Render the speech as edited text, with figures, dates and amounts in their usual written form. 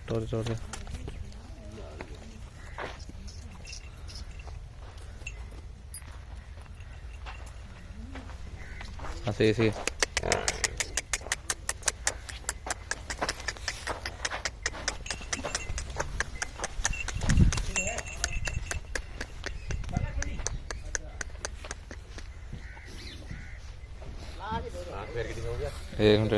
Tuh, tuh, tuh. Masih isi. फिर कितनी हो गया? एक मिनट